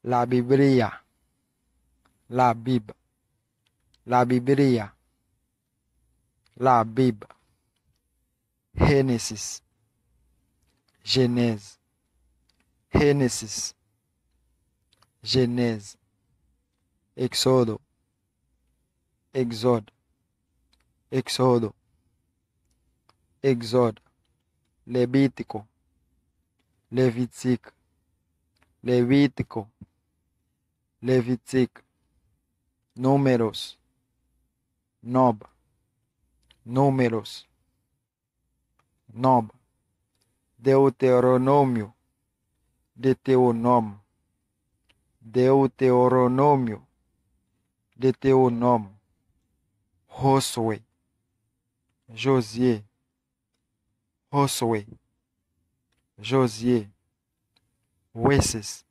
La Biblia, la Bible, la Biblia, la Bible. Génesis, Genèse, Génesis, Genèse. Éxodo, Exode, Éxodo, Exode. Levítico, Levitique, Levítico, Levitique. Números, Nob, Números, Nob. Deuteronômio, Deuteronômio, Deuteronômio, Deuteronômio. Josué, Josué, Josué, Josué. Jueces,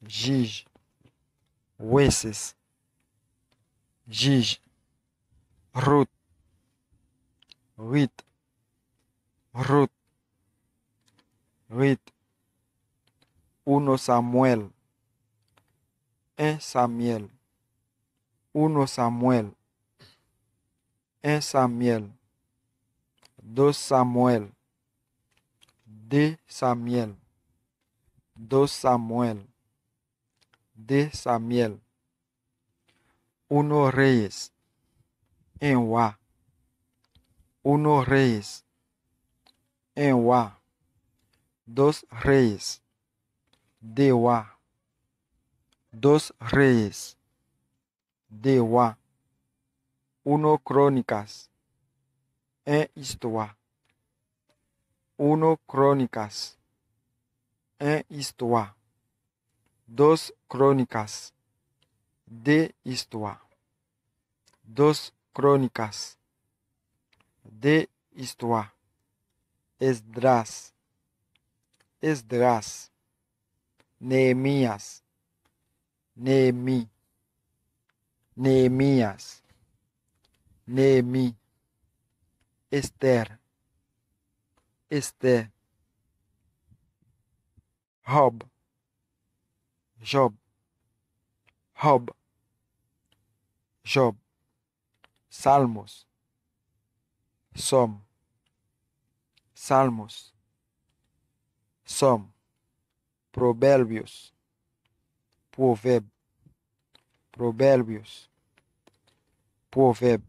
Gige, Jueces, Gige. Ruth, Ruth, Ruth, Ruth. 1 Samuel, 1 Samuel, 1 Samuel, 1 Samuel, 2 Samuel, 2 Samuel, 2 Samuel, 2 Samuel. 1 Reyes, 1 Roi, 1 Reyes, 1 Roi. 2 Reyes, 2 Roi, 2 Reyes, 2 Roi. 1 Crónicas, 1 Histoire, 1 Crónicas, 1 Histoire. 2 Crónicas, 2 Histoire, 2 Crónicas, 2 Histoire. Esdras, Esdras. Nehemías, Nehemí, Nehemías, Nehemí. Esther, Esther. Job, Job, Job, Job. Salmos, Som, Salmos, Som. Provérbios, Provérbio, Provérbios, Provérbio.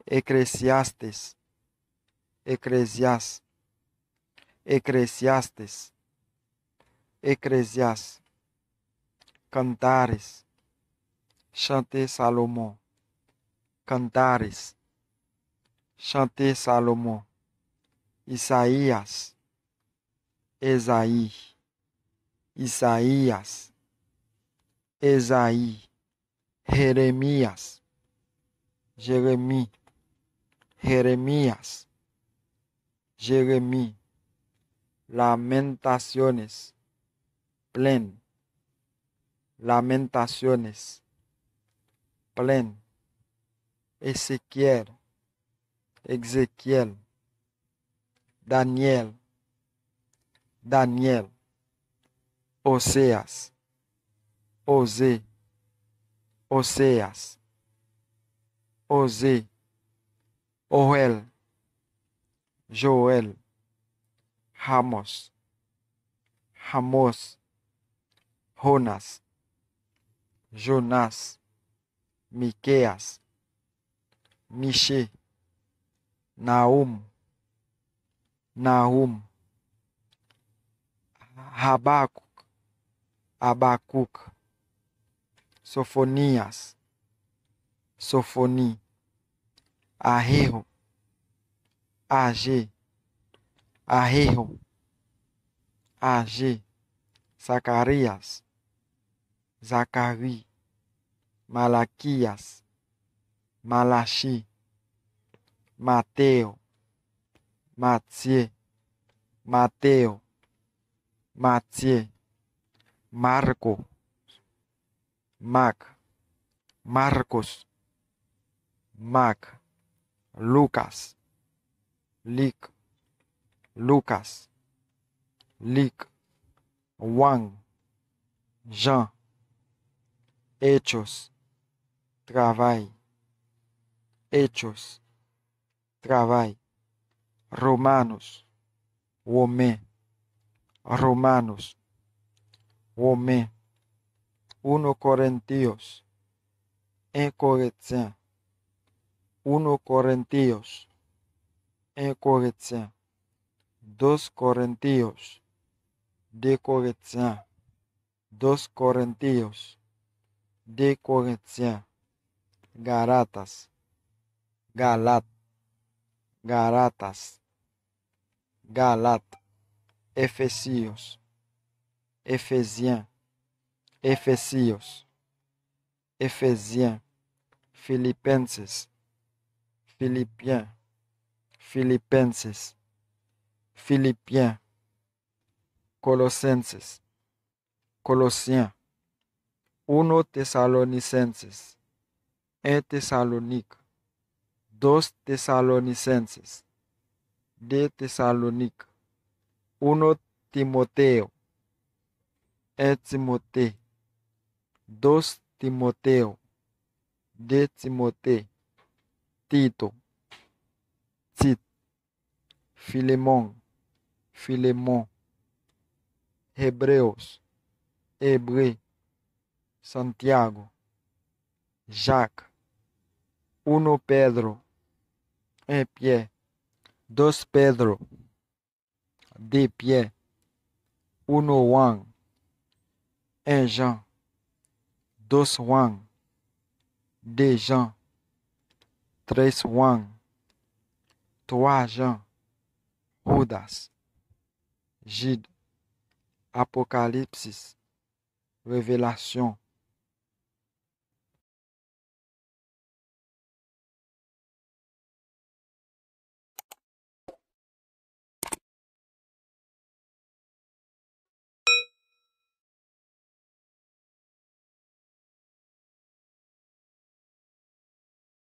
Eclesiastes, Eclesiastes, Eclesiastes, Eclesiastes. Cantares, Chante Salomão, Cantares, Chante Salomão. Isaías, Esaí, Isaías, Esaí. Jeremias, Jeremi, Jeremías, Jeremí. Lamentaciones, Plen, Lamentaciones, Plen. Ezequiel, Ezequiel. Daniel, Daniel. Oséias, Osé, Oséias, Osé. Joel, Joel. Ramos, Ramos. Jonas, Jonas. Miqueias, Michê. Naum, Nahum. Habacuc, Abacuc. Sofonias, Sofoni. Ahirro, Agê, Ahirro, Agê. Zacarias, Zacari. Malaquias, Malachi. Mateu, Mathieu, Mateu, Mathieu. Marco, Mac, Marcos, Mac. Lucas, Lic, Lucas, Lic. Juan, Jean, Hechos, travail, Hechos, travail, Romanos, Romain, Romanos, Romain, 1 Corintios, 1 Corinthiens, 1 Corintios, 1 Corinthiens, 2 Corintios, 2 Corinthiens, 2 Corintios, 2 Corinthiens, Galatas, Galat, Galatas, Galat, Efesios, Efesiens, Efesios, Efesiens, Filipenses, Philippiens, Filipenses, Philippiens, Colossenses, Colossiens, 1 Tesalonicenses, 1 Thessalonique, 2 Tesalonicenses, 2 Thessalonique, 1 Timoteo, 1 Timothée, 2 Timoteo, 2 Timothée, Tito, Tite, Filemon, Filemon, Hebreus, Hébreux, Santiago, Jacques, 1 Pedro, 1 Pierre, 2 Pedro, 2 Pierre, 1 Juan, 1 Jean, 2 Juan, 2 Jean, 3 Juan, 3 Jean, Judas, Jude, Apocalipse, Révélation,